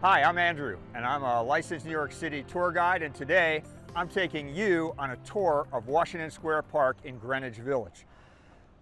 Hi, I'm Andrew, and I'm a licensed New York City tour guide, and today I'm taking you on a tour of Washington Square Park in Greenwich Village.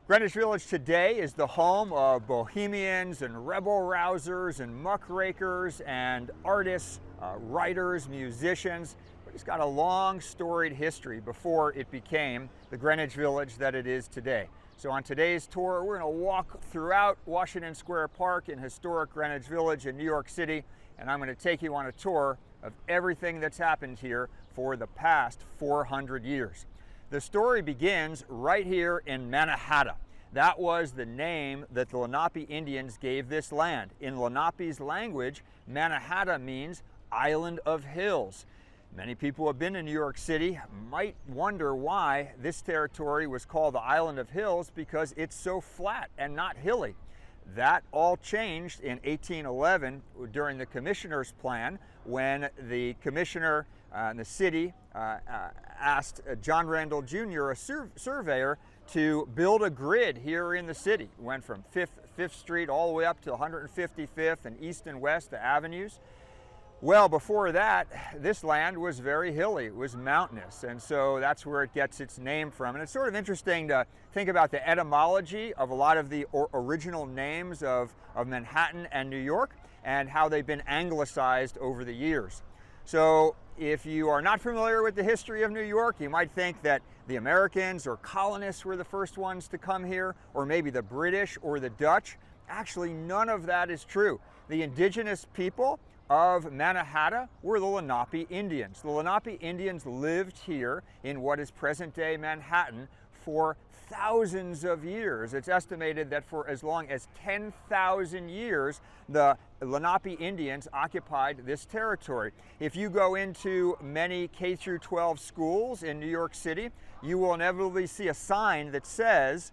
Greenwich Village today is the home of bohemians and rebel-rousers and muckrakers and artists, writers, musicians, but it's got a long storied history before it became the Greenwich Village that it is today. So on today's tour, we're going to walk throughout Washington Square Park in historic Greenwich Village in New York City, and I'm going to take you on a tour of everything that's happened here for the past 400 years. The story begins right here in Manhattan. That was the name that the Lenape Indians gave this land. In Lenape's language, Manhattan means island of hills. Many people who have been to New York City might wonder why this territory was called the Island of Hills, because it's so flat and not hilly. That all changed in 1811 during the Commissioner's Plan, when the Commissioner and the city asked John Randall Jr., a surveyor, to build a grid here in the city. It went from 5th Street all the way up to 155th and East and West, the avenues. Well, before that, this land was very hilly. It was mountainous, and so that's where it gets its name from. And it's sort of interesting to think about the etymology of a lot of the original names of Manhattan and New York, and how they've been anglicized over the years. So if you are not familiar with the history of New York, you might think that the Americans or colonists were the first ones to come here, or maybe the British or the Dutch. Actually, none of that is true. The indigenous people of Manhattan were the Lenape Indians. The Lenape Indians lived here in what is present-day Manhattan for thousands of years. It's estimated that for as long as 10,000 years, the Lenape Indians occupied this territory. If you go into many K-12 schools in New York City, you will inevitably see a sign that says,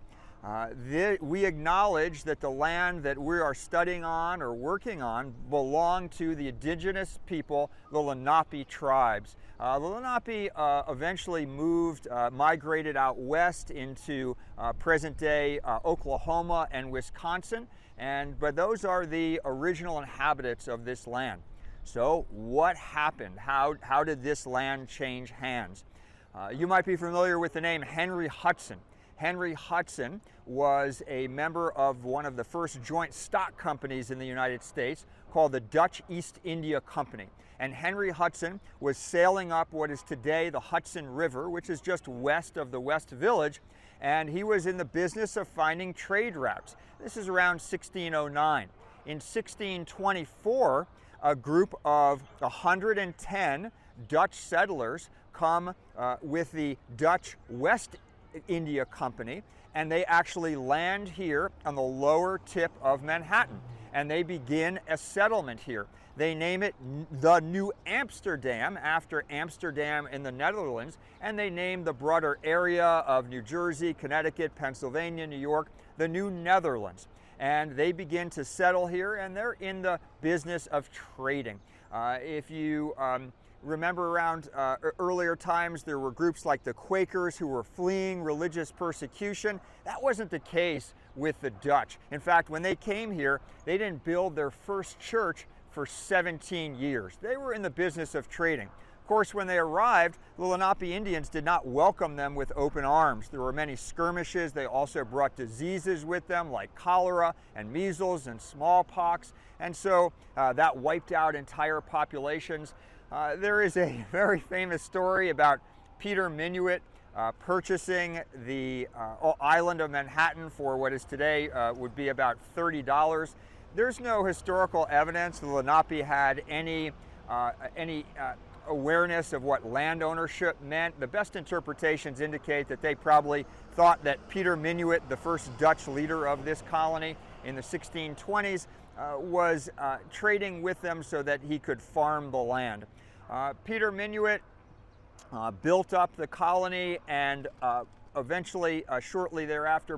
we acknowledge that the land that we are studying on or working on belong to the indigenous people, the Lenape tribes. The Lenape eventually migrated out west into present-day Oklahoma and Wisconsin, but those are the original inhabitants of this land. So what happened? How did this land change hands? You might be familiar with the name Henry Hudson. Henry Hudson was a member of one of the first joint stock companies in the United States called the Dutch East India Company. And Henry Hudson was sailing up what is today the Hudson River, which is just west of the West Village, and he was in the business of finding trade routes. This is around 1609. In 1624, a group of 110 Dutch settlers come with the Dutch West India Company, and they actually land here on the lower tip of Manhattan, and they begin a settlement here. They name it the New Amsterdam, after Amsterdam in the Netherlands, and they name the broader area of New Jersey, Connecticut, Pennsylvania, New York, the New Netherlands. And they begin to settle here, and they're in the business of trading. If you remember around earlier times, there were groups like the Quakers who were fleeing religious persecution. That wasn't the case with the Dutch. In fact, when they came here, they didn't build their first church for 17 years. They were in the business of trading. Of course, when they arrived, the Lenape Indians did not welcome them with open arms. There were many skirmishes. They also brought diseases with them like cholera and measles and smallpox, and so that wiped out entire populations. There is a very famous story about Peter Minuit purchasing the island of Manhattan for what is today would be about $30. There's no historical evidence the Lenape had any awareness of what land ownership meant. The best interpretations indicate that they probably thought that Peter Minuit, the first Dutch leader of this colony in the 1620s, was trading with them so that he could farm the land. Peter Minuit built up the colony, and eventually, shortly thereafter,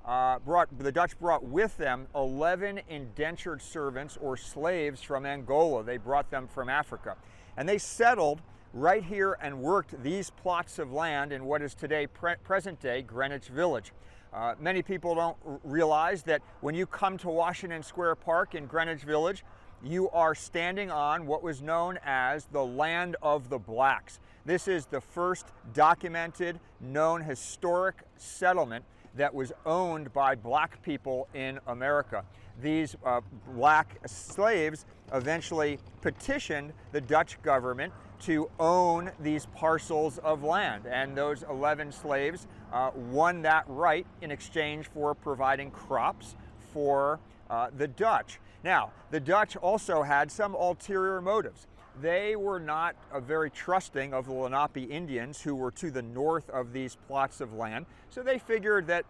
the Dutch brought with them 11 indentured servants or slaves from Angola. They brought them from Africa. And they settled right here and worked these plots of land in what is today present-day Greenwich Village. Many people don't realize that when you come to Washington Square Park in Greenwich Village, you are standing on what was known as the land of the blacks. This is the first documented, known historic settlement that was owned by black people in America. These black slaves eventually petitioned the Dutch government to own these parcels of land, and those 11 slaves won that right in exchange for providing crops for the Dutch. Now, the Dutch also had some ulterior motives. They were not very trusting of the Lenape Indians, who were to the north of these plots of land, so they figured that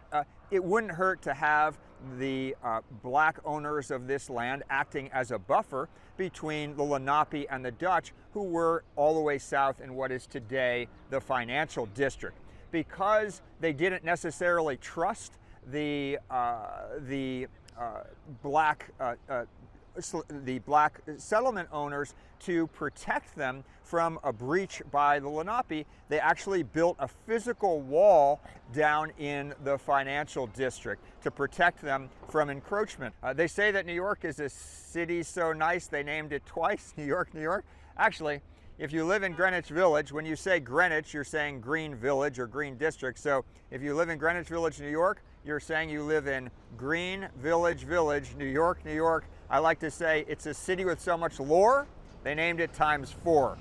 it wouldn't hurt to have the black owners of this land acting as a buffer between the Lenape and the Dutch, who were all the way south in what is today the financial district. Because they didn't necessarily trust the black settlement owners to protect them from a breach by the Lenape, they actually built a physical wall down in the financial district to protect them from encroachment. They say that New York is a city so nice they named it twice, New York, New York. Actually, if you live in Greenwich Village, when you say Greenwich, you're saying Green Village or Green District. So if you live in Greenwich Village, New York, you're saying you live in Green Village, New York, New York. I like to say it's a city with so much lore, they named it ×4.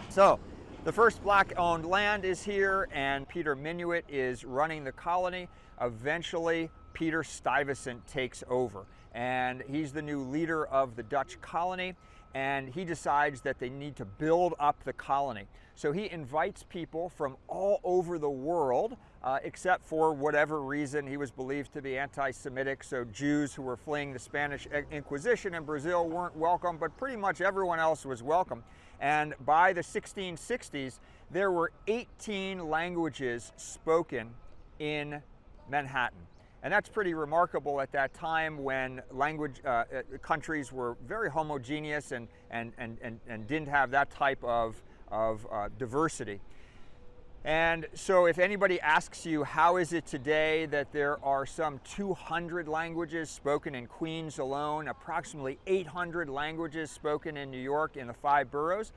So the first black-owned land is here, and Peter Minuit is running the colony. Eventually, Peter Stuyvesant takes over, and he's the new leader of the Dutch colony, and he decides that they need to build up the colony. So he invites people from all over the world, except for whatever reason he was believed to be anti-Semitic, so Jews who were fleeing the Spanish Inquisition in Brazil weren't welcome, but pretty much everyone else was welcome. And by the 1660s, there were 18 languages spoken in Manhattan. And that's pretty remarkable at that time, when countries were very homogeneous and didn't have that type of diversity. And so if anybody asks you, how is it today that there are some 200 languages spoken in Queens alone, approximately 800 languages spoken in New York in the 5 boroughs,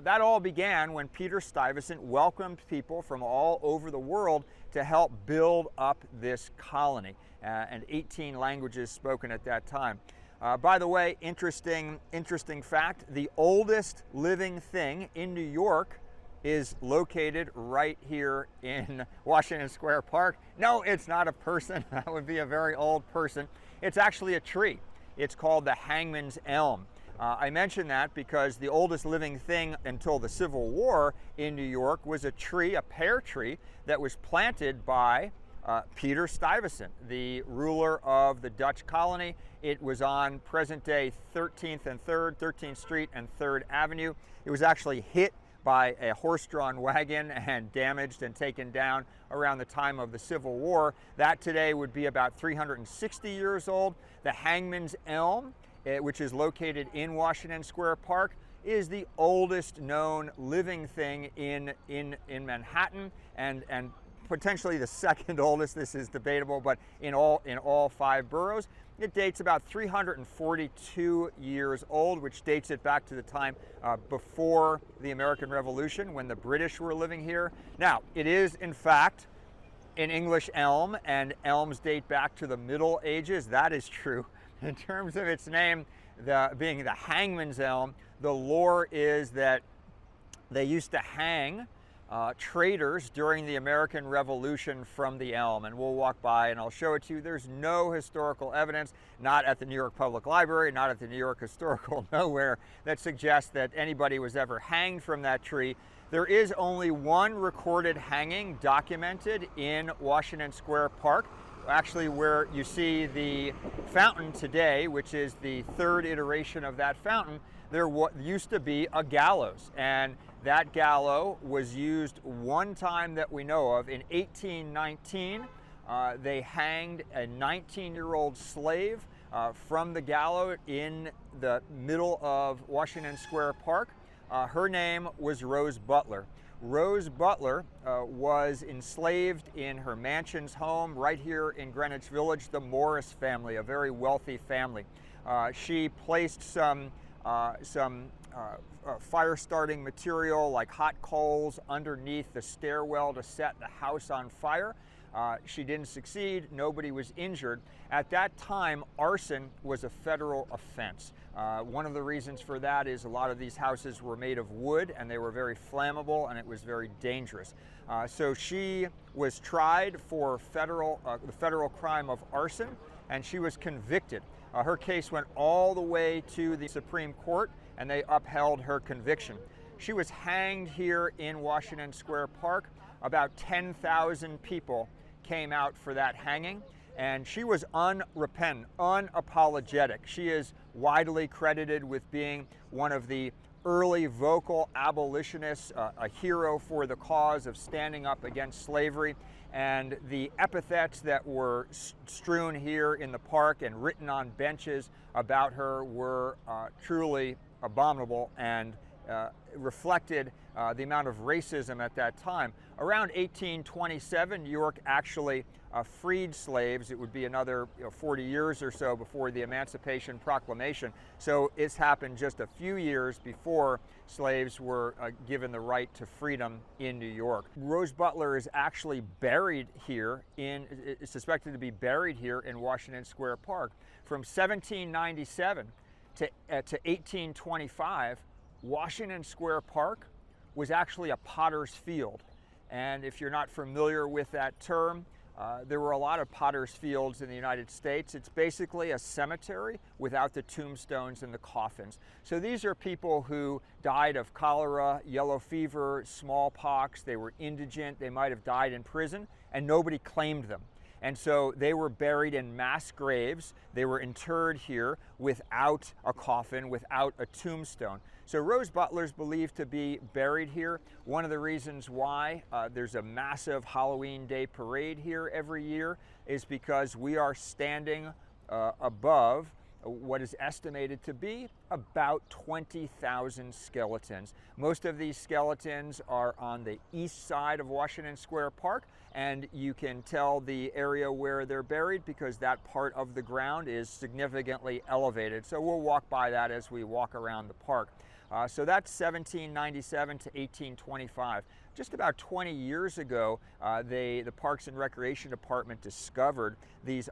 that all began when Peter Stuyvesant welcomed people from all over the world to help build up this colony, and 18 languages spoken at that time. By the way, interesting fact, the oldest living thing in New York is located right here in Washington Square Park. No, it's not a person. That would be a very old person. It's actually a tree. It's called the Hangman's Elm. I mention that because the oldest living thing until the Civil War in New York was a tree, a pear tree, that was planted by Peter Stuyvesant, the ruler of the Dutch colony. It was on present-day 13th and 3rd, 13th Street and 3rd Avenue. It was actually hit by a horse-drawn wagon and damaged and taken down around the time of the Civil War. That today would be about 360 years old. The Hangman's Elm, which is located in Washington Square Park, is the oldest known living thing in Manhattan, and potentially the second oldest. This is debatable, but in all 5 boroughs. It dates about 342 years old, which dates it back to the time before the American Revolution, when the British were living here. Now, it is in fact an English elm, and elms date back to the Middle Ages. That is true. In terms of its name being the Hangman's Elm, the lore is that they used to hang traitors during the American Revolution from the elm, and we'll walk by and I'll show it to you. There's no historical evidence, not at the New York Public Library, not at the New York Historical Nowhere, that suggests that anybody was ever hanged from that tree. There is only one recorded hanging documented in Washington Square Park, actually where you see the fountain today, which is the 3rd iteration of that fountain. There used to be a gallows, and that gallows was used one time that we know of. In 1819, they hanged a 19-year-old slave from the gallows in the middle of Washington Square Park. Her name was Rose Butler. Rose Butler was enslaved in her mansion's home right here in Greenwich Village, the Morris family, a very wealthy family. She placed some fire-starting material like hot coals underneath the stairwell to set the house on fire. She didn't succeed, nobody was injured. At that time, arson was a federal offense. One of the reasons for that is a lot of these houses were made of wood and they were very flammable and it was very dangerous. So she was tried for the federal crime of arson, and she was convicted. Her case went all the way to the Supreme Court and they upheld her conviction. She was hanged here in Washington Square Park. About 10,000 people came out for that hanging, and she was unrepentant, unapologetic. She is widely credited with being one of the early vocal abolitionists, a hero for the cause of standing up against slavery. And the epithets that were strewn here in the park and written on benches about her were truly abominable and reflected the amount of racism at that time. Around 1827, New York actually freed slaves. It would be another 40 years or so before the Emancipation Proclamation. So it's happened just a few years before slaves were given the right to freedom in New York. Rose Butler is actually buried here is suspected to be buried here in Washington Square Park. From 1797 to 1825, Washington Square Park was actually a potter's field. And if you're not familiar with that term, there were a lot of potter's fields in the United States. It's basically a cemetery without the tombstones and the coffins. So these are people who died of cholera, yellow fever, smallpox. They were indigent. They might have died in prison, and nobody claimed them. And so they were buried in mass graves. They were interred here without a coffin, without a tombstone. So Rose Butler is believed to be buried here. One of the reasons why there's a massive Halloween Day parade here every year is because we are standing above what is estimated to be about 20,000 skeletons. Most of these skeletons are on the east side of Washington Square Park, and you can tell the area where they're buried because that part of the ground is significantly elevated. So we'll walk by that as we walk around the park. So that's 1797 to 1825. Just about 20 years ago, the Parks and Recreation Department discovered this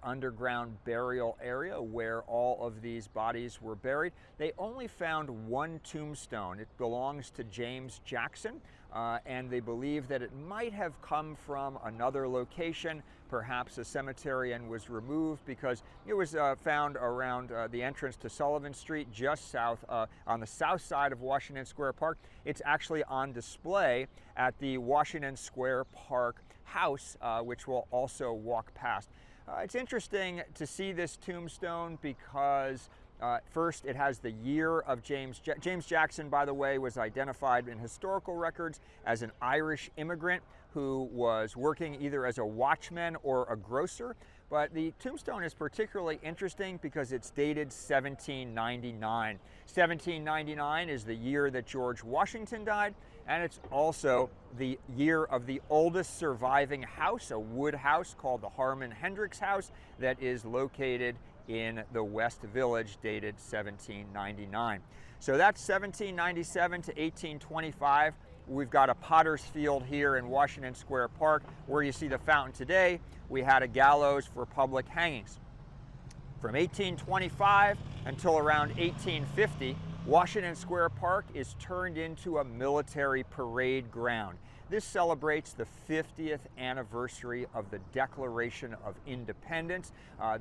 underground burial area where all of these bodies were buried. They only found one tombstone. It belongs to James Jackson, and they believe that it might have come from another location, perhaps a cemetery, and was removed because it was found around the entrance to Sullivan Street, just south on the south side of Washington Square Park. It's actually on display at the Washington Square Park house, which we'll also walk past. It's interesting to see this tombstone because first, it has the year of James Jackson, by the way, was identified in historical records as an Irish immigrant who was working either as a watchman or a grocer. But the tombstone is particularly interesting because it's dated 1799. 1799 is the year that George Washington died, and it's also the year of the oldest surviving house, a wood house called the Harmon Hendricks House that is located in the West Village, dated 1799. So that's 1797 to 1825. We've got a potter's field here in Washington Square Park. Where you see the fountain today, we had a gallows for public hangings. From 1825 until around 1850, Washington Square Park is turned into a military parade ground. This celebrates the 50th anniversary of the Declaration of Independence.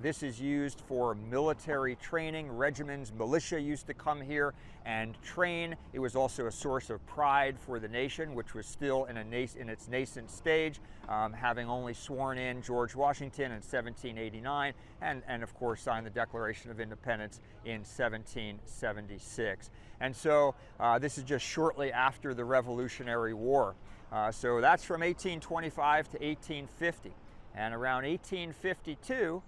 This is used for military training. Regiments, militia used to come here and train. It was also a source of pride for the nation, which was still in its nascent stage, having only sworn in George Washington in 1789 and of course signed the Declaration of Independence in 1776. And so this is just shortly after the Revolutionary War. So that's from 1825 to 1850. And around 1852,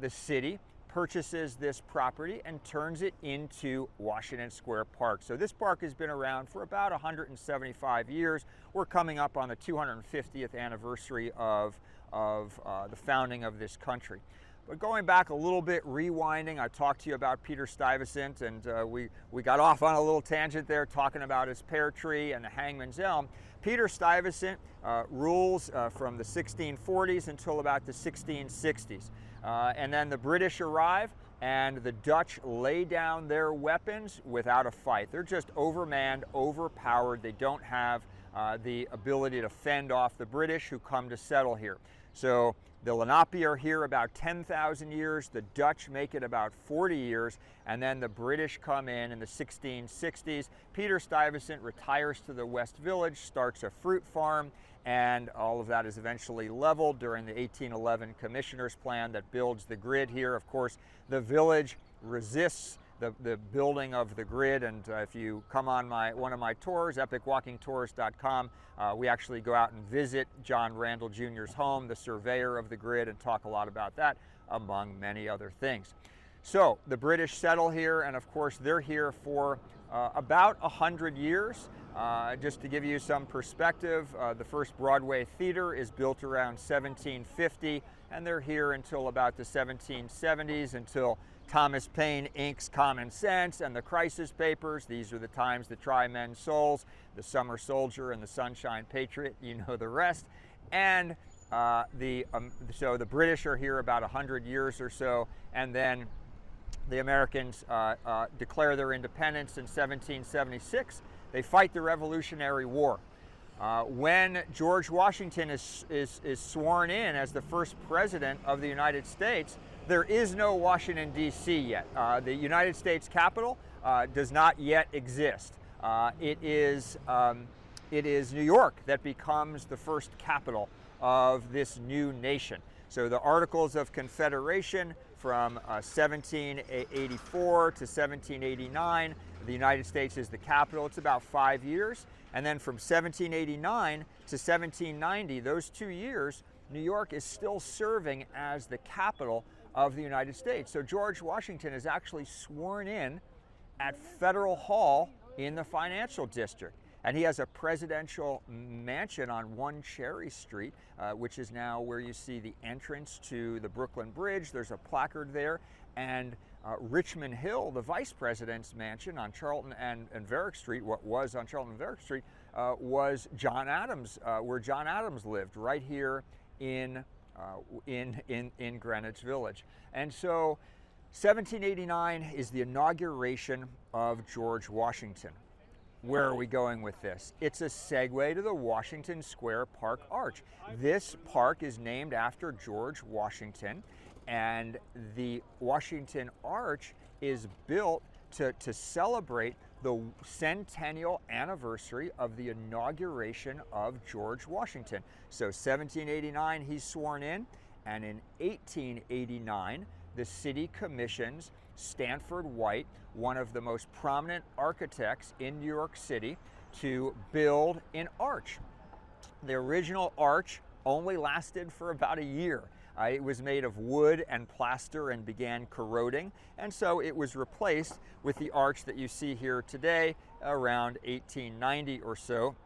the city purchases this property and turns it into Washington Square Park. So this park has been around for about 175 years. We're coming up on the 250th anniversary of the founding of this country. But going back a little bit, rewinding, I talked to you about Peter Stuyvesant, and we got off on a little tangent there talking about his pear tree and the hangman's elm. Peter Stuyvesant rules from the 1640s until about the 1660s. And then the British arrive and the Dutch lay down their weapons without a fight. They're just overmanned, overpowered. They don't have the ability to fend off the British who come to settle here. So the Lenape are here about 10,000 years, the Dutch make it about 40 years, and then the British come in the 1660s. Peter Stuyvesant retires to the West Village, starts a fruit farm, and all of that is eventually leveled during the 1811 Commissioner's Plan that builds the grid here. Of course, the village resists the building of the grid, and if you come on one of my tours, epicwalkingtours.com, we actually go out and visit John Randall Jr.'s home, the surveyor of the grid, and talk a lot about that, among many other things. So the British settle here, and of course they're here for about 100 years. Just to give you some perspective, the first Broadway theater is built around 1750, and they're here until about the 1770s, until Thomas Paine inks Common Sense and the Crisis Papers. These are the times that try men's souls, the Summer Soldier and the Sunshine Patriot, you know the rest. And so the British are here about 100 years or so, and then the Americans declare their independence in 1776. They fight the Revolutionary War. When George Washington is sworn in as the first president of the United States, there is no Washington, D.C. yet. The United States Capitol does not yet exist. It is New York that becomes the first capital of this new nation. So the Articles of Confederation from 1784 to 1789, the United States is the capital. It's about 5 years. And then from 1789 to 1790, those 2 years, New York is still serving as the capital of the United States. So George Washington is actually sworn in at Federal Hall in the financial district. And he has a presidential mansion on 1 Cherry Street, which is now where you see the entrance to the Brooklyn Bridge. There's a placard there. And Richmond Hill, the vice president's mansion on Charlton and Varick Street, what was on Charlton and Varick Street, was John Adams, where John Adams lived, right here in Greenwich Village. And so 1789 is the inauguration of George Washington. Where are we going with this? It's a segue to the Washington Square Park Arch. This park is named after George Washington, and the Washington Arch is built to celebrate the centennial anniversary of the inauguration of George Washington. So 1789 he's sworn in, and in 1889 the city commissions Stanford White, one of the most prominent architects in New York City, to build an arch. The original arch only lasted for about a year. It was made of wood and plaster and began corroding, and so it was replaced with the arch that you see here today around 1890 or so.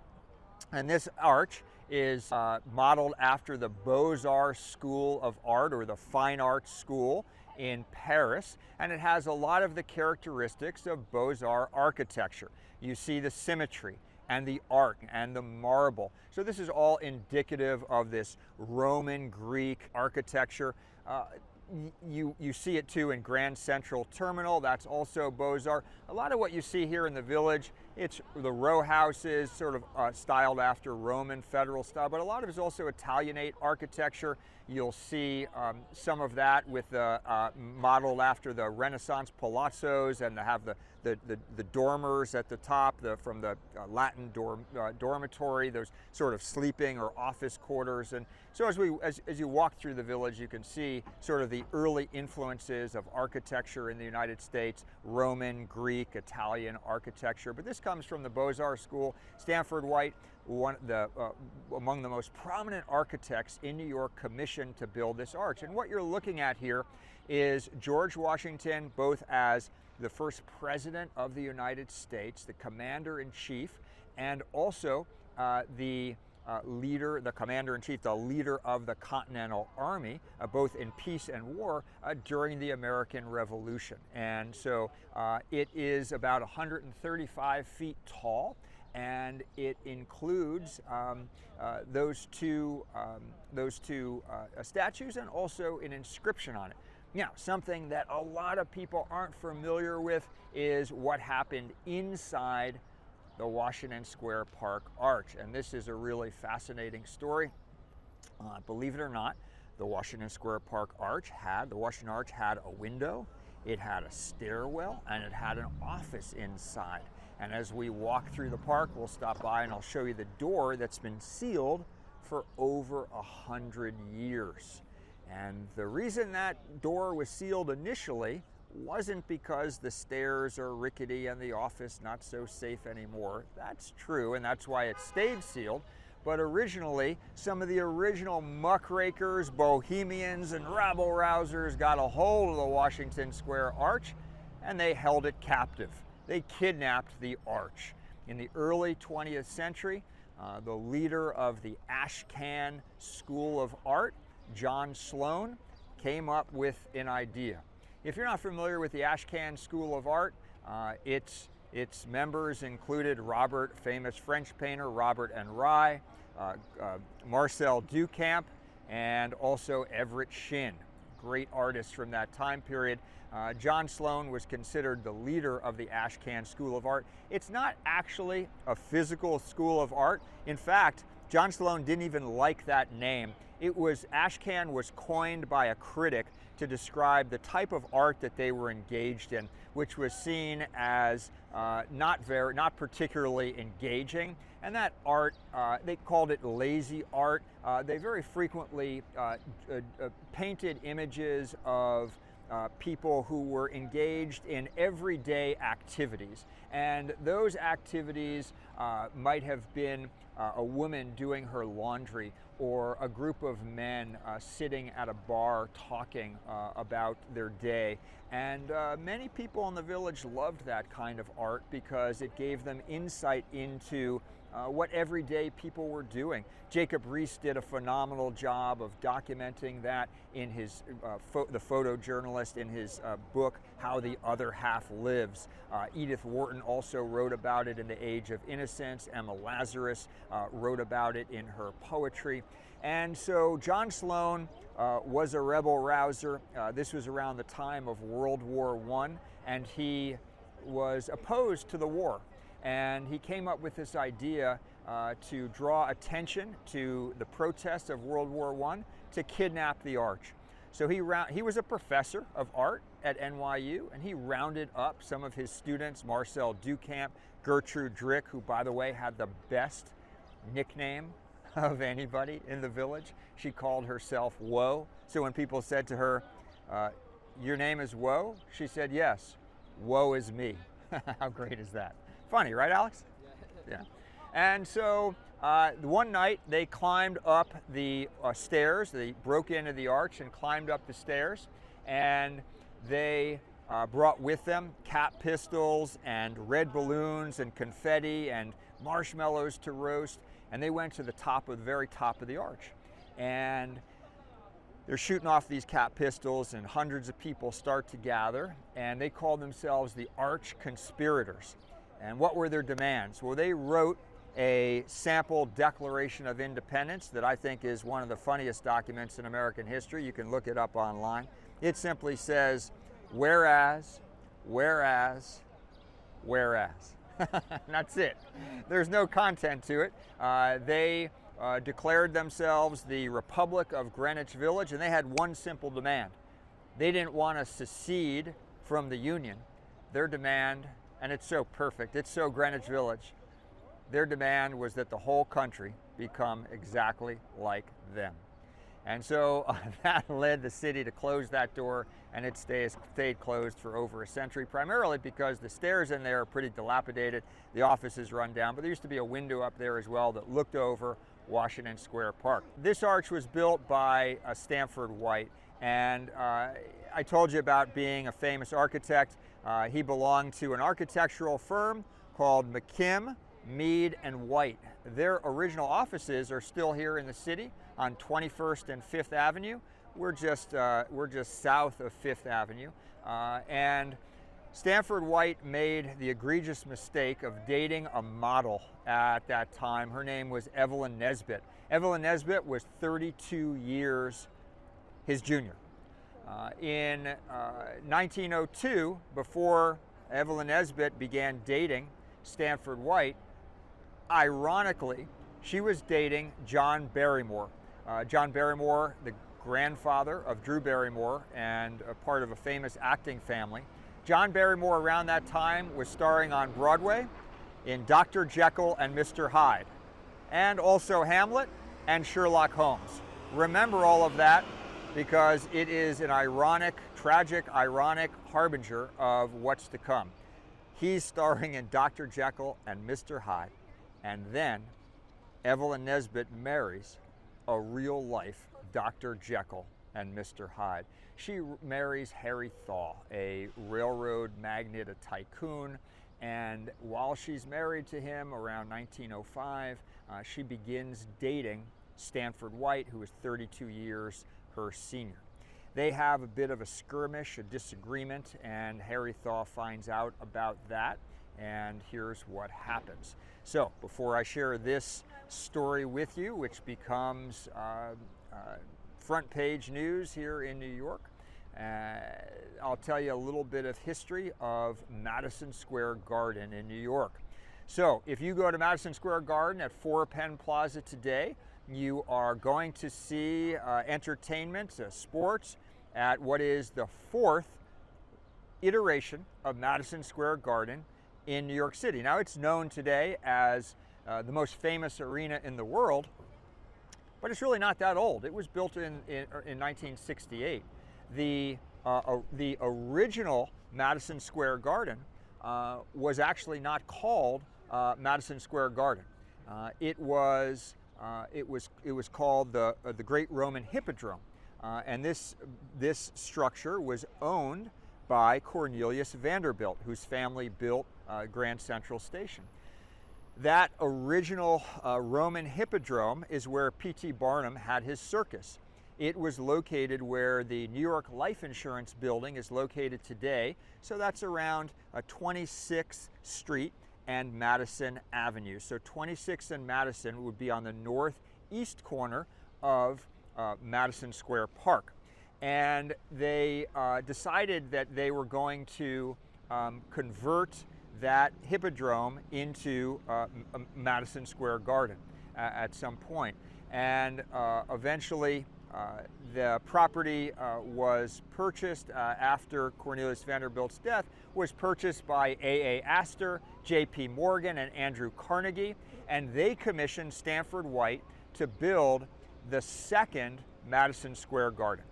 And this arch is modeled after the Beaux-Arts School of Art, or the Fine Arts School in Paris, and it has a lot of the characteristics of Beaux-Arts architecture. You see the symmetry and the art and the marble. So this is all indicative of this Roman Greek architecture. You see it too in Grand Central Terminal. That's also Beaux-Arts. A lot of what you see here in the village, it's the row houses, sort of styled after Roman federal style, but a lot of it is also Italianate architecture. You'll see some of that with the modeled after the Renaissance palazzos, and they have the dormers at the top, from the Latin dormitory, those sort of sleeping or office quarters. And so as you walk through the village, you can see sort of the early influences of architecture in the United States, Roman, Greek, Italian architecture. But this comes from the Beaux-Arts School. Stanford White, among the most prominent architects in New York, commissioned to build this arch. And what you're looking at here is George Washington, both as the first president of the United States, the commander-in-chief, and also the commander-in-chief, the leader of the Continental Army, both in peace and war, during the American Revolution. And so it is about 135 feet tall, and it includes those two statues and also an inscription on it. Now, something that a lot of people aren't familiar with is what happened inside the Washington Square Park Arch, and this is a really fascinating story. Believe it or not, the Washington Square Park Arch had a window, it had a stairwell, and it had an office inside. And as we walk through the park, we'll stop by and I'll show you the door that's been sealed for over 100 years. And the reason that door was sealed initially wasn't because the stairs are rickety and the office not so safe anymore. That's true, and that's why it stayed sealed. But originally, some of the original muckrakers, bohemians, and rabble-rousers got a hold of the Washington Square Arch, and they held it captive. They kidnapped the arch. In the early 20th century, the leader of the Ashcan School of Art, John Sloan, came up with an idea. If you're not familiar with the Ashcan School of Art, its members included famous French painter Robert and Rye, Marcel Duchamp, and also Everett Shinn, great artists from that time period. John Sloan was considered the leader of the Ashcan School of Art. It's not actually a physical school of art. In fact, John Sloan didn't even like that name. Ashcan was coined by a critic to describe the type of art that they were engaged in, which was seen as not particularly engaging. And that art, they called it lazy art. They very frequently painted images of people who were engaged in everyday activities. And those activities might have been a woman doing her laundry, or a group of men sitting at a bar talking about their day. And many people in the village loved that kind of art because it gave them insight into what everyday people were doing. Jacob Riis did a phenomenal job of documenting that in his, the photojournalist, in his book, How the Other Half Lives. Edith Wharton also wrote about it in The Age of Innocence. Emma Lazarus wrote about it in her poetry. And so John Sloan was a rebel rouser. This was around the time of World War I, and he was opposed to the war. And he came up with this idea to draw attention to the protests of World War I, to kidnap the arch. So he was a professor of art at NYU, and he rounded up some of his students, Marcel Duchamp, Gertrude Drick, who, by the way, had the best nickname of anybody in the village. She called herself Woe. So when people said to her, "Your name is Woe?" she said, "Yes, woe is me." How great is that? Funny, right, Alex? Yeah. And so one night they climbed up the stairs. They broke into the arch and climbed up the stairs, and they brought with them cap pistols and red balloons and confetti and marshmallows to roast, and they went to the very top of the arch. And they're shooting off these cap pistols, and hundreds of people start to gather, and they call themselves the Arch Conspirators. And what were their demands? Well, they wrote a sample Declaration of Independence that I think is one of the funniest documents in American history. You can look it up online. It simply says, whereas, whereas, whereas. That's it. There's no content to it. They declared themselves the Republic of Greenwich Village, and they had one simple demand. They didn't want to secede from the Union. Their demand, and it's so perfect, it's so Greenwich Village, their demand was that the whole country become exactly like them. And so that led the city to close that door, and it stayed closed for over a century, primarily because the stairs in there are pretty dilapidated, the office is run down, but there used to be a window up there as well that looked over Washington Square Park. This arch was built by Stanford White, and I told you about being a famous architect. He belonged to an architectural firm called McKim, Mead and White. Their original offices are still here in the city on 21st and 5th Avenue. We're just south of 5th Avenue. And Stanford White made the egregious mistake of dating a model at that time. Her name was Evelyn Nesbit. Evelyn Nesbit was 32 years his junior. In 1902, before Evelyn Nesbit began dating Stanford White, ironically, she was dating John Barrymore. John Barrymore, the grandfather of Drew Barrymore and a part of a famous acting family. John Barrymore around that time was starring on Broadway in Dr. Jekyll and Mr. Hyde, and also Hamlet and Sherlock Holmes. Remember all of that because it is an ironic, tragic, ironic harbinger of what's to come. He's starring in Dr. Jekyll and Mr. Hyde, and then Evelyn Nesbit marries a real-life Dr. Jekyll and Mr. Hyde. She marries Harry Thaw, a railroad magnate, a tycoon, and while she's married to him around 1905, she begins dating Stanford White, who is 32 years her senior. They have a bit of a skirmish, a disagreement, and Harry Thaw finds out about that, and here's what happens. So, before I share this story with you, which becomes front page news here in New York, I'll tell you a little bit of history of Madison Square Garden in New York. So, if you go to Madison Square Garden at 4 Penn Plaza today, you are going to see entertainment, sports, at what is the 4th iteration of Madison Square Garden in New York City. Now, it's known today as the most famous arena in the world, but it's really not that old. It was built in 1968. The original Madison Square Garden was actually not called Madison Square Garden. It was called the Great Roman Hippodrome, and this structure was owned by Cornelius Vanderbilt, whose family built Grand Central Station. That original Roman Hippodrome is where P.T. Barnum had his circus. It was located where the New York Life Insurance Building is located today, so that's around 26th Street and Madison Avenue. So 26th and Madison would be on the northeast corner of Madison Square Park. And they decided that they were going to convert that hippodrome into Madison Square Garden at some point. And eventually the property was purchased after Cornelius Vanderbilt's death, was purchased by A.A. Astor, J.P. Morgan, and Andrew Carnegie, and they commissioned Stanford White to build the second Madison Square Garden.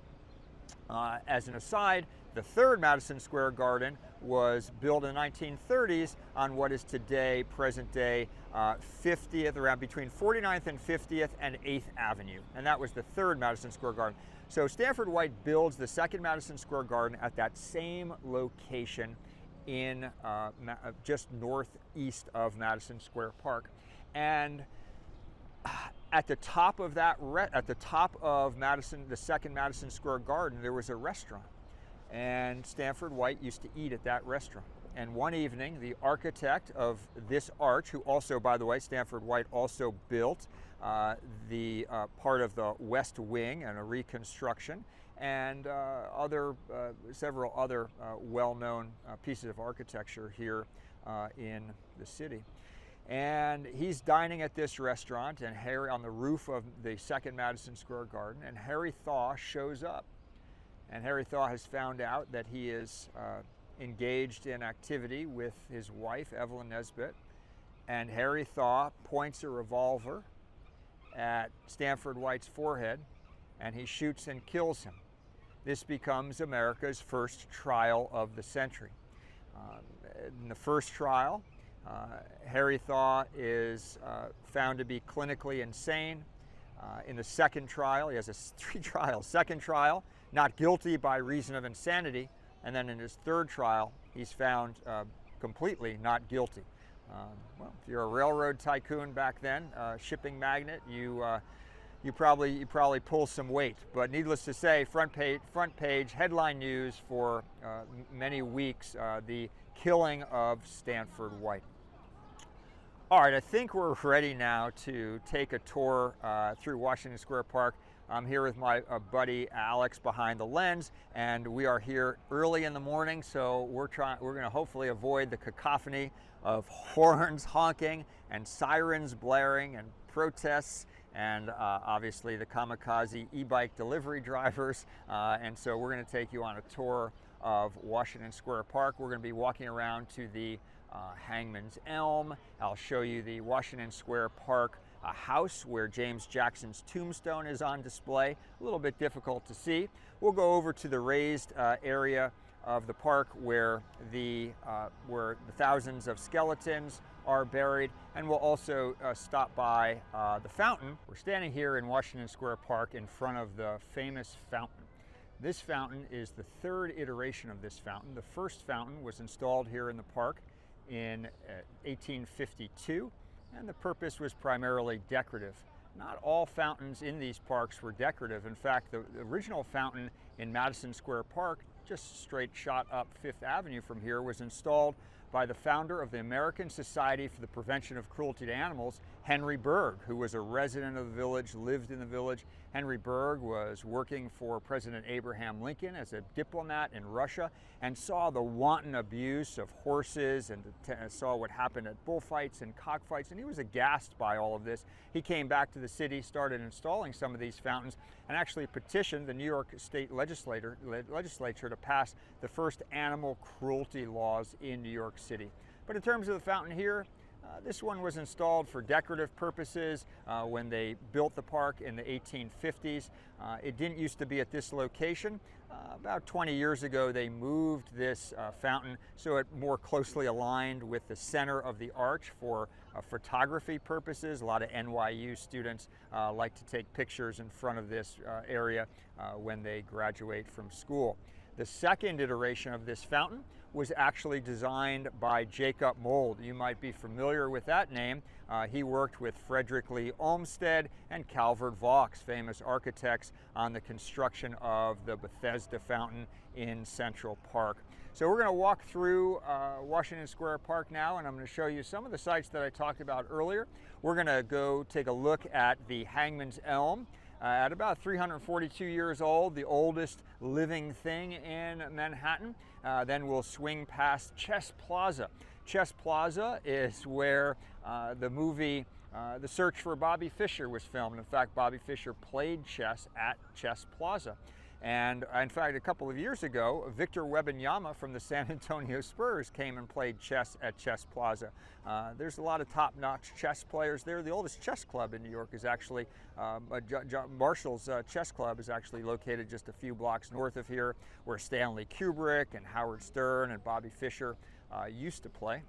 As an aside, the third Madison Square Garden was built in the 1930s on what is today, present day, 50th, around between 49th and 50th and 8th Avenue. And that was the third Madison Square Garden. So Stanford White builds the second Madison Square Garden at that same location in just northeast of Madison Square Park. And at the top of that, the second Madison Square Garden, there was a restaurant. And Stanford White used to eat at that restaurant. And one evening, the architect of this arch, who also, by the way, Stanford White also built the part of the West Wing and a reconstruction, and several other well-known pieces of architecture here in the city. And he's dining at this restaurant, and Harry on the roof of the second Madison Square Garden, and Harry Thaw shows up. And Harry Thaw has found out that he is engaged in activity with his wife, Evelyn Nesbit, and Harry Thaw points a revolver at Stanford White's forehead and he shoots and kills him. This becomes America's first trial of the century. In the first trial, Harry Thaw is found to be clinically insane. In the second trial, he has three trials. Second trial, not guilty by reason of insanity, and then in his third trial, he's found completely not guilty. Well, if you're a railroad tycoon back then, shipping magnate, you probably pull some weight. But needless to say, front page headline news for many weeks: the killing of Stanford White. All right, I think we're ready now to take a tour through Washington Square Park. I'm here with my buddy Alex behind the lens, and we are here early in the morning, so we're going to hopefully avoid the cacophony of horns honking and sirens blaring and protests and obviously the kamikaze e-bike delivery drivers. And so we're going to take you on a tour of Washington Square Park. We're going to be walking around to the Hangman's Elm. I'll show you the Washington Square Park house where James Jackson's tombstone is on display. A little bit difficult to see. We'll go over to the raised area of the park where the thousands of skeletons are buried, and we'll also stop by the fountain. We're standing here in Washington Square Park in front of the famous fountain. This fountain is the third iteration of this fountain. The first fountain was installed here in the park in 1852, and the purpose was primarily decorative. Not all fountains in these parks were decorative. In fact, the original fountain in Madison Square Park, just straight shot up Fifth Avenue from here, was installed by the founder of the American Society for the Prevention of Cruelty to Animals, Henry Bergh, who was a resident of the village, lived in the village. Henry Bergh was working for President Abraham Lincoln as a diplomat in Russia and saw the wanton abuse of horses and saw what happened at bullfights and cockfights, and he was aghast by all of this. He came back to the city, started installing some of these fountains, and actually petitioned the New York State legislature to pass the first animal cruelty laws in New York City. But in terms of the fountain here, this one was installed for decorative purposes when they built the park in the 1850s. It didn't used to be at this location. About 20 years ago, they moved this fountain so it more closely aligned with the center of the arch for photography purposes. A lot of NYU students like to take pictures in front of this area when they graduate from school. The second iteration of this fountain was actually designed by Jacob Mould. You might be familiar with that name. He worked with Frederick Lee Olmsted and Calvert Vaux, famous architects, on the construction of the Bethesda Fountain in Central Park. So we're going to walk through Washington Square Park now, and I'm going to show you some of the sites that I talked about earlier. We're going to go take a look at the Hangman's Elm. At about 342 years old, the oldest living thing in Manhattan. Then we'll swing past Chess Plaza. Chess Plaza is where the movie The Search for Bobby Fischer was filmed. In fact, Bobby Fischer played chess at Chess Plaza. And in fact, a couple of years ago, Victor Wembanyama from the San Antonio Spurs came and played chess at Chess Plaza. There's a lot of top-notch chess players there. The oldest chess club in New York is actually, Marshall's Chess Club is actually located just a few blocks north of here, where Stanley Kubrick and Howard Stern and Bobby Fischer used to play.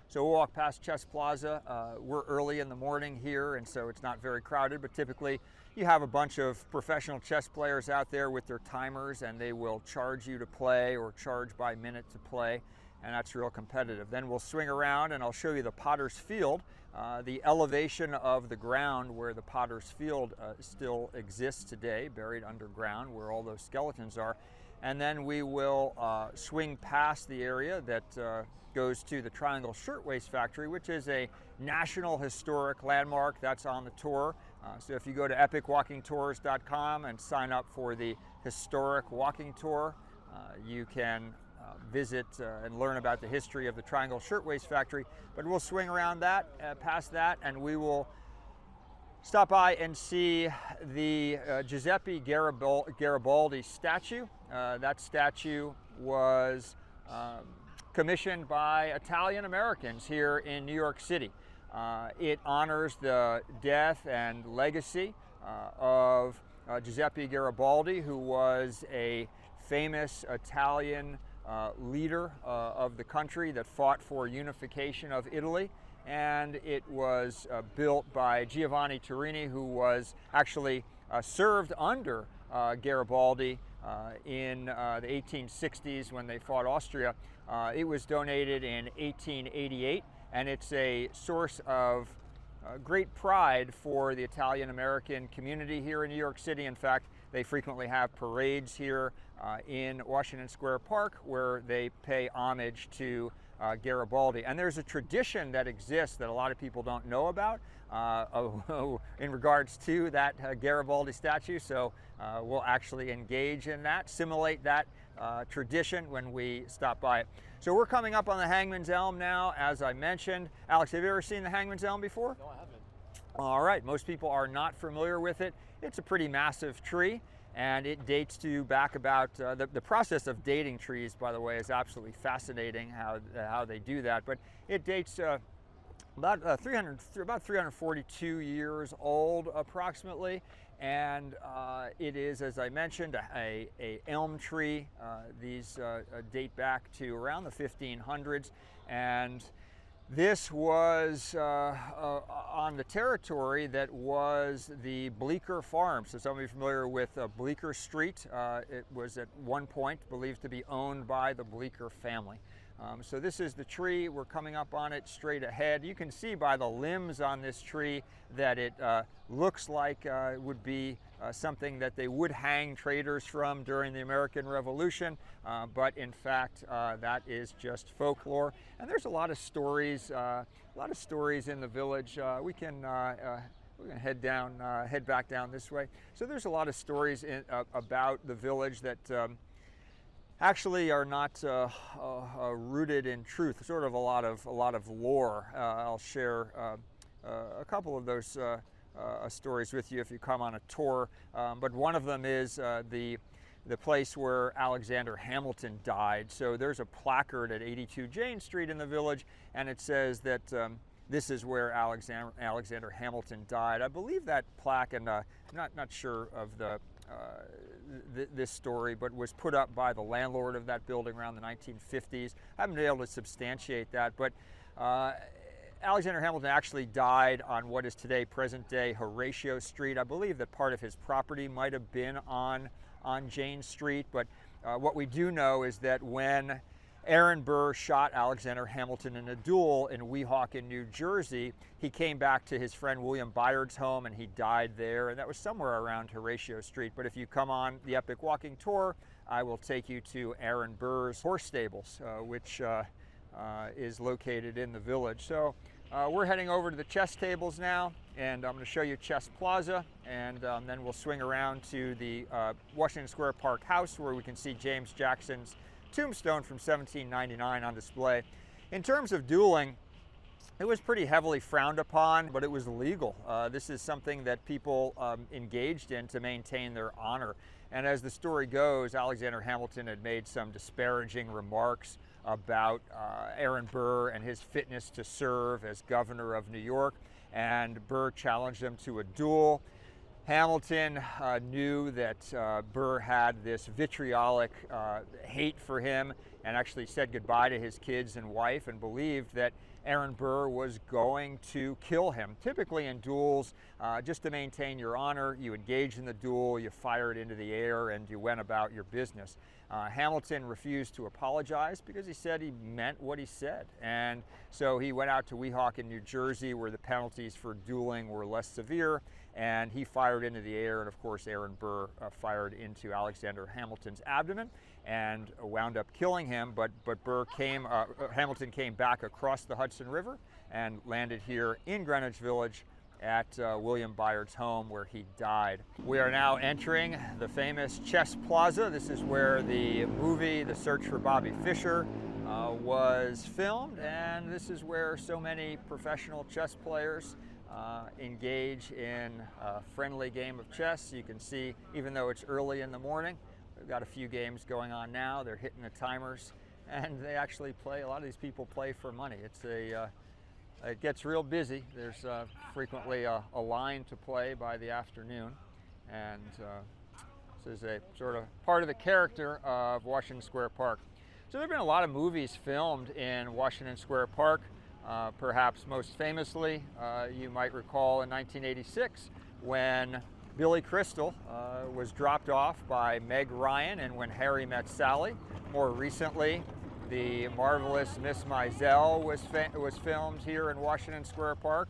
So we'll walk past Chess Plaza. We're early in the morning here, and so it's not very crowded, but typically you have a bunch of professional chess players out there with their timers, and they will charge you to play or charge by minute to play, and that's real competitive. Then we'll swing around and I'll show you the Potter's Field, the elevation of the ground where the Potter's Field still exists today, buried underground where all those skeletons are. And then we will swing past the area that goes to the Triangle Shirtwaist Factory, which is a National Historic Landmark. That's on the tour. So if you go to epicwalkingtours.com and sign up for the Historic Walking Tour, you can visit and learn about the history of the Triangle Shirtwaist Factory. But we'll swing around that, past that, and we will stop by and see the Giuseppe Garibaldi statue. That statue was commissioned by Italian Americans here in New York City. It honors the death and legacy of Giuseppe Garibaldi, who was a famous Italian leader of the country that fought for unification of Italy. And it was built by Giovanni Turini, who was actually served under Garibaldi in the 1860s when they fought Austria. It was donated in 1888, and it's a source of great pride for the Italian-American community here in New York City. In fact, they frequently have parades here in Washington Square Park where they pay homage to Garibaldi. And there's a tradition that exists that a lot of people don't know about in regards to that Garibaldi statue. So we'll actually engage in that, simulate that tradition when we stop by it. So we're coming up on the Hangman's Elm now, as I mentioned. Alex, have you ever seen the Hangman's Elm before? No, I haven't. All right, most people are not familiar with it. It's a pretty massive tree, and it dates to back about, the process of dating trees, by the way, is absolutely fascinating how they do that. But it dates about 342 years old approximately. And it is, as I mentioned, a elm tree. These date back to around the 1500s. And this was on the territory that was the Bleecker Farm. So some of you are familiar with Bleecker Street. It was at one point believed to be owned by the Bleecker family. So this is the tree. We're coming up on it straight ahead. You can see by the limbs on this tree that it looks like it would be something that they would hang traitors from during the American Revolution, but in fact that is just folklore. And there's a lot of stories in the village. We can head back down this way. So there's a lot of stories about the village that actually are not rooted in truth. Sort of a lot of lore. I'll share a couple of those stories with you if you come on a tour. But one of them is the place where Alexander Hamilton died. So there's a placard at 82 Jane Street in the village, and it says that this is where Alexander Hamilton died. I believe that plaque, and I'm not sure of this story, but was put up by the landlord of that building around the 1950s. I haven't been able to substantiate that, but Alexander Hamilton actually died on what is today present-day Horatio Street. I believe that part of his property might have been on Jane Street, but what we do know is that when Aaron Burr shot Alexander Hamilton in a duel in Weehawken, New Jersey, he came back to his friend William Byard's home and he died there, and that was somewhere around Horatio Street. But if you come on the Epic Walking Tour, I will take you to Aaron Burr's horse stables, which is located in the village. So we're heading over to the chess tables now, and I'm going to show you Chess Plaza, and then we'll swing around to the Washington Square Park house where we can see James Jackson's tombstone from 1799 on display. In terms of dueling, it was pretty heavily frowned upon, but it was legal. This is something that people engaged in to maintain their honor. And as the story goes, Alexander Hamilton had made some disparaging remarks about Aaron Burr and his fitness to serve as governor of New York, and Burr challenged him to a duel. Hamilton knew that Burr had this vitriolic hate for him and actually said goodbye to his kids and wife, and believed that Aaron Burr was going to kill him. Typically in duels, just to maintain your honor, you engaged in the duel, you fired into the air, and you went about your business. Hamilton refused to apologize because he said he meant what he said. And so he went out to Weehawken, New Jersey, where the penalties for dueling were less severe, and he fired into the air, and of course Aaron Burr fired into Alexander Hamilton's abdomen and wound up killing him. But Hamilton came back across the Hudson River and landed here in Greenwich Village at William Byard's home, where he died. We are now entering the famous Chess Plaza. This is where the movie The Search for Bobby Fischer was filmed, and this is where so many professional chess players engage in a friendly game of chess. You can see, even though it's early in the morning, we've got a few games going on now. They're hitting the timers, and they actually play. A lot of these people play for money. It gets real busy. There's frequently a line to play by the afternoon, And this is a sort of part of the character of Washington Square Park. So there have been a lot of movies filmed in Washington Square Park. Perhaps most famously, you might recall in 1986 when Billy Crystal was dropped off by Meg Ryan and When Harry Met Sally. More recently, the marvelous Miss Maisel was filmed here in Washington Square Park.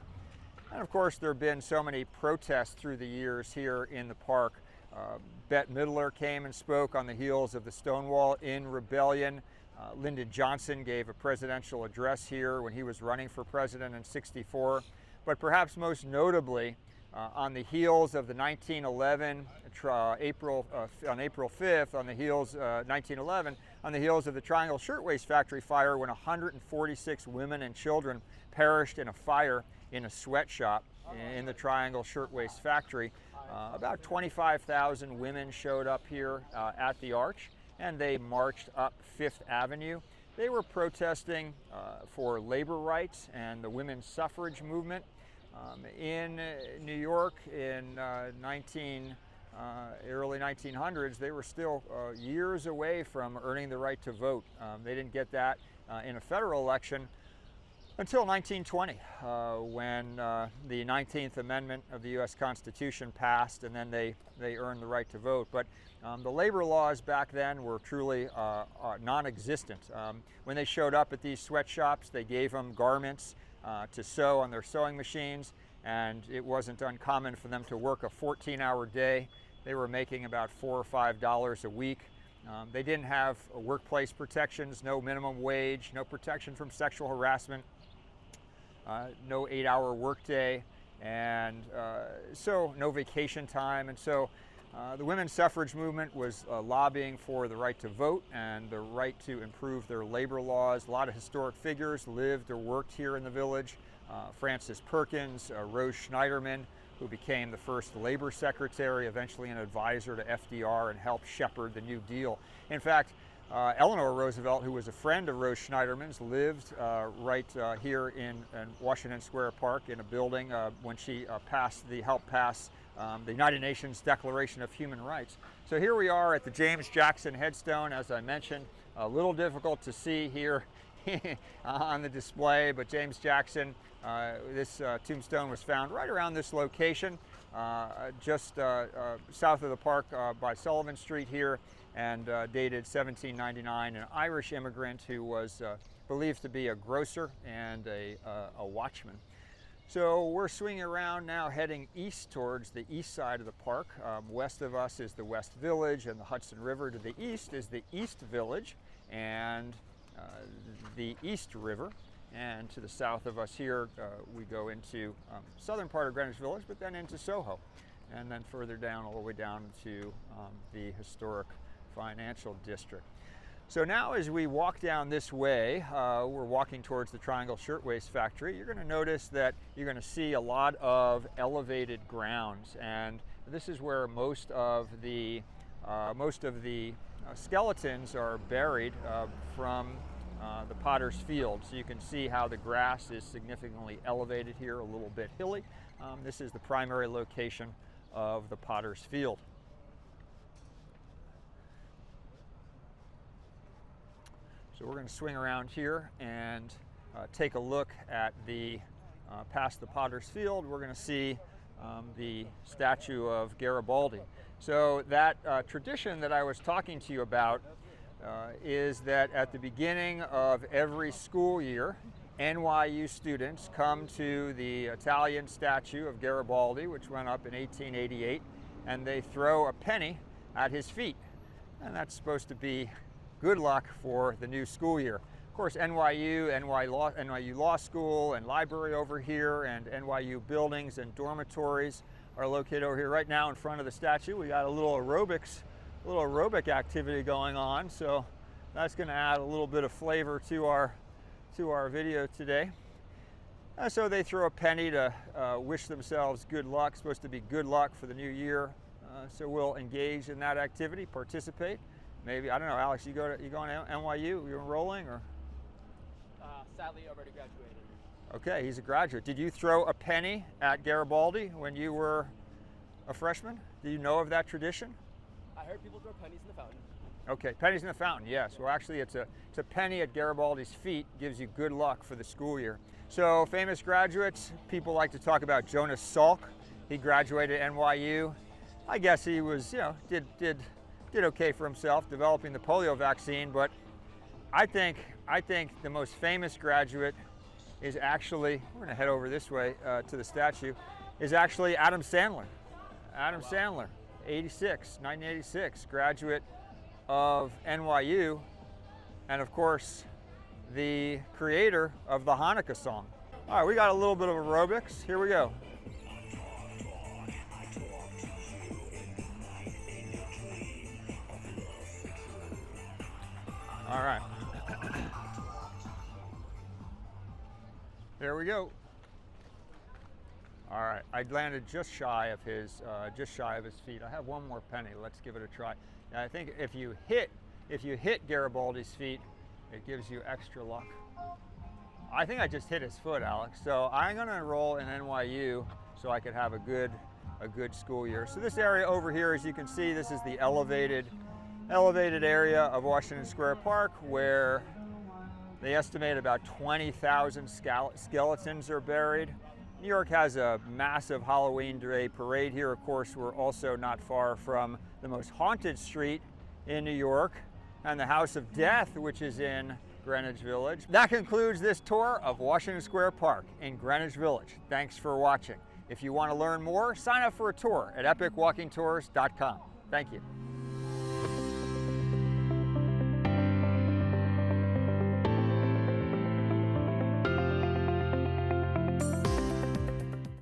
And of course, there have been so many protests through the years here in the park. Bette Midler came and spoke on the heels of the Stonewall Inn Rebellion. Lyndon Johnson gave a presidential address here when he was running for president in '64. But perhaps most notably, on the heels of the 1911, on April 5th, on the heels, 1911, on the heels of the Triangle Shirtwaist Factory fire, when 146 women and children perished in a fire in a sweatshop in the Triangle Shirtwaist Factory. About 25,000 women showed up here at the Arch, and they marched up Fifth Avenue. They were protesting for labor rights and the women's suffrage movement. In New York in early 1900s, they were still years away from earning the right to vote. They didn't get that in a federal election until 1920, when the 19th Amendment of the U.S. Constitution passed, and then they earned the right to vote. But the labor laws back then were truly non-existent. When they showed up at these sweatshops, they gave them garments to sew on their sewing machines, and it wasn't uncommon for them to work a 14-hour day. They were making about $4 or $5 a week. They didn't have workplace protections, no minimum wage, no protection from sexual harassment, no 8-hour workday, and so no vacation time. And so the women's suffrage movement was lobbying for the right to vote and the right to improve their labor laws. A lot of historic figures lived or worked here in the village. Frances Perkins, Rose Schneiderman, who became the first labor secretary, eventually an advisor to FDR, and helped shepherd the New Deal. In fact, Eleanor Roosevelt, who was a friend of Rose Schneiderman's, lived right here in Washington Square Park in a building when she helped pass the United Nations Declaration of Human Rights. So here we are at the James Jackson headstone, as I mentioned. A little difficult to see here on the display, but James Jackson, this tombstone was found right around this location, just south of the park by Sullivan Street here, and dated 1799, an Irish immigrant who was believed to be a grocer and a watchman. So we're swinging around now, heading east towards the east side of the park. West of us is the West Village and the Hudson River. To the east is the East Village and the East River. And to the south of us here, we go into southern part of Greenwich Village, but then into Soho. And then further down, all the way down to the historic financial district. So now as we walk down this way, we're walking towards the Triangle Shirtwaist Factory. You're going to notice that you're going to see a lot of elevated grounds, and this is where most of the skeletons are buried from the Potter's Field. So you can see how the grass is significantly elevated here, a little bit hilly. This is the primary location of the Potter's Field. So we're going to swing around here and take a look at past the Potter's Field. We're going to see the statue of Garibaldi. So that tradition that I was talking to you about is that at the beginning of every school year, NYU students come to the Italian statue of Garibaldi, which went up in 1888, and they throw a penny at his feet. And that's supposed to be good luck for the new school year. Of course, NYU Law School and library over here, and NYU buildings and dormitories are located over here. Right now in front of the statue, we got a little aerobic activity going on, so that's going to add a little bit of flavor to our video today. So they throw a penny to wish themselves good luck. It's supposed to be good luck for the new year. So we'll engage in that activity, participate. Maybe, I don't know, Alex, you going to NYU? You're enrolling, or? Sadly, already graduated. Okay, he's a graduate. Did you throw a penny at Garibaldi when you were a freshman? Do you know of that tradition? I heard people throw pennies in the fountain. Okay, pennies in the fountain, yes. Well, actually, it's a penny at Garibaldi's feet, gives you good luck for the school year. So, famous graduates, people like to talk about Jonas Salk. He graduated at NYU. I guess he was, did okay for himself developing the polio vaccine, but I think the most famous graduate is actually, we're gonna head over this way to the statue, is actually Adam Sandler. Adam Sandler, 1986, graduate of NYU, and of course, the creator of the Hanukkah song. All right, we got a little bit of aerobics. Here we go. All right. There we go. All right, I landed just shy of his feet. I have one more penny. Let's give it a try. Now, I think if you hit Garibaldi's feet, it gives you extra luck. I think I just hit his foot, Alex. So I'm going to enroll in NYU so I could have a good school year. So this area over here, as you can see, this is the elevated area of Washington Square Park, where they estimate about 20,000 skeletons are buried. New York has a massive Halloween Day parade here. Of course, we're also not far from the most haunted street in New York and the House of Death, which is in Greenwich Village. That concludes this tour of Washington Square Park in Greenwich Village. Thanks for watching. If you want to learn more, sign up for a tour at epicwalkingtours.com. Thank you.